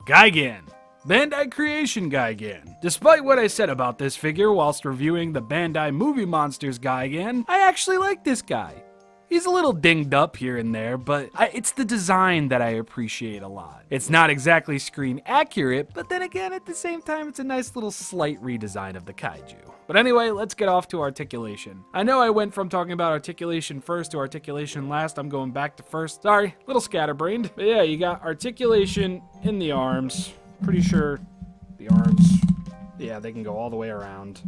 Gigan. Bandai Creation Gigan. Despite what I said about this figure whilst reviewing the Bandai Movie Monsters Gigan, I actually like this guy. He's a little dinged up here and there, but it's the design that I appreciate a lot. It's not exactly screen accurate, but then again, at the same time, it's a nice little slight redesign of the kaiju. But anyway, let's get off to Articulation. I know I went from talking about Articulation first to Articulation last. I'm going back to first. Sorry, little scatterbrained. But yeah, you got Articulation in the arms. Pretty sure the arms, yeah, they can go all the way around.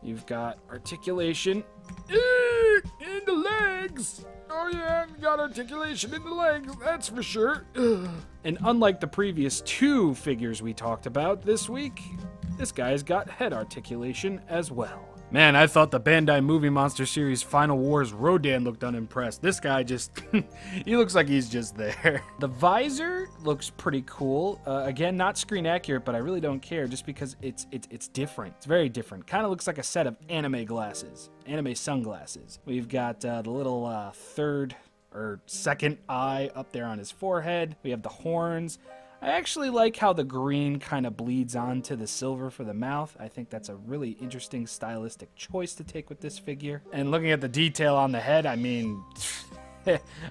You've got Articulation in the legs. Oh yeah, you got Articulation in the legs, that's for sure. And unlike the previous two figures we talked about this week, this guy's got head articulation as well. Man, I thought the Bandai Movie Monster Series Final Wars Rodan looked unimpressed. This guy just, he looks like he's just there. The visor looks pretty cool. Again, not screen accurate, but I really don't care just because it's different. It's very different. Kind of looks like a set of anime glasses, anime sunglasses. We've got the little third or second eye up there on his forehead. We have the horns. I actually like how the green kind of bleeds onto the silver for the mouth. I think that's a really interesting stylistic choice to take with this figure. And looking at the detail on the head, I mean,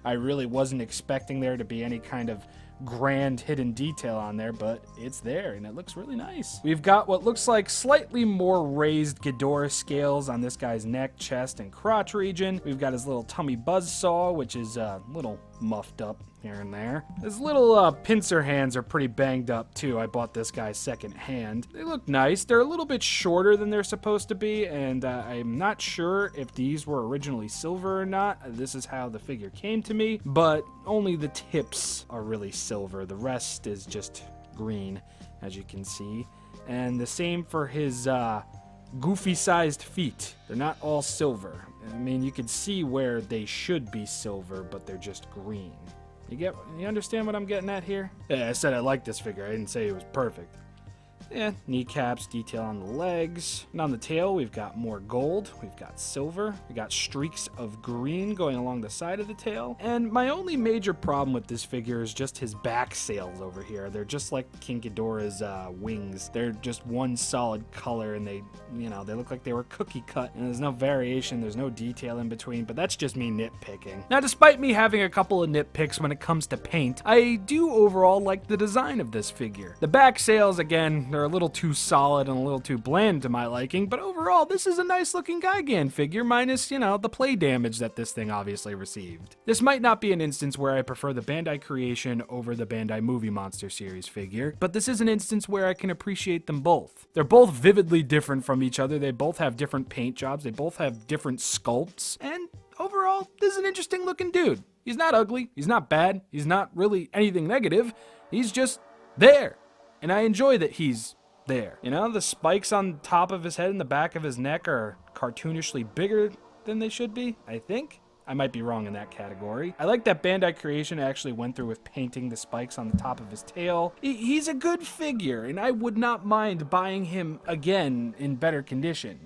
I really wasn't expecting there to be any kind of grand hidden detail on there, but it's there and it looks really nice. We've got what looks like slightly more raised Ghidorah scales on this guy's neck, chest, and crotch region. We've got his little tummy buzzsaw, which is a little muffed up here and there. His little pincer hands are pretty banged up too. I bought this guy second hand. They look nice. They're a little bit shorter than they're supposed to be, and I'm not sure if these were originally silver or not. This is how the figure came to me, but only the tips are really silver. The rest is just green, as you can see. And the same for his goofy-sized feet. They're not all silver. I mean, you can see where they should be silver, but they're just green. You understand what I'm getting at here? Yeah, I said I like this figure. I didn't say it was perfect. Yeah, kneecaps, detail on the legs. And on the tail, we've got more gold. We've got silver. We got streaks of green going along the side of the tail. And my only major problem with this figure is just his back sails over here. They're just like King Ghidorah's wings. They're just one solid color, and they look like they were cookie cut. And there's no variation. There's no detail in between, but that's just me nitpicking. Now, despite me having a couple of nitpicks when it comes to paint, I do overall like the design of this figure. The back sails, again, they're a little too solid and a little too bland to my liking, but overall, this is a nice looking Gigan figure, minus, the play damage that this thing obviously received. This might not be an instance where I prefer the Bandai Creation over the Bandai Movie Monster Series figure, but this is an instance where I can appreciate them both. They're both vividly different from each other, they both have different paint jobs, they both have different sculpts, and overall, this is an interesting looking dude. He's not ugly, he's not bad, he's not really anything negative, he's just there. And I enjoy that he's there. The spikes on top of his head and the back of his neck are cartoonishly bigger than they should be, I think. I might be wrong in that category. I like that Bandai Creation actually went through with painting the spikes on the top of his tail. He's a good figure, and I would not mind buying him again in better condition,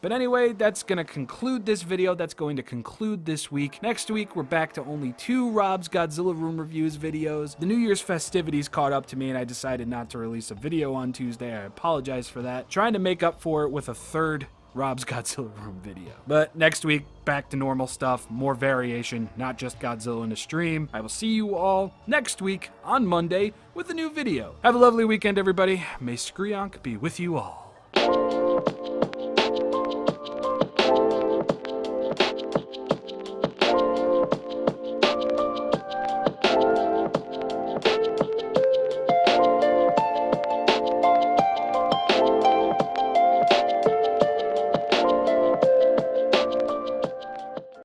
But anyway, that's gonna conclude this video. That's going to conclude this week. Next week, we're back to only 2 Rob's Godzilla Room Reviews videos. The New Year's festivities caught up to me, and I decided not to release a video on Tuesday. I apologize for that. Trying to make up for it with a third Rob's Godzilla Room video. But next week, back to normal stuff, more variation, not just Godzilla in a stream. I will see you all next week on Monday with a new video. Have a lovely weekend, everybody. May Skrionk be with you all.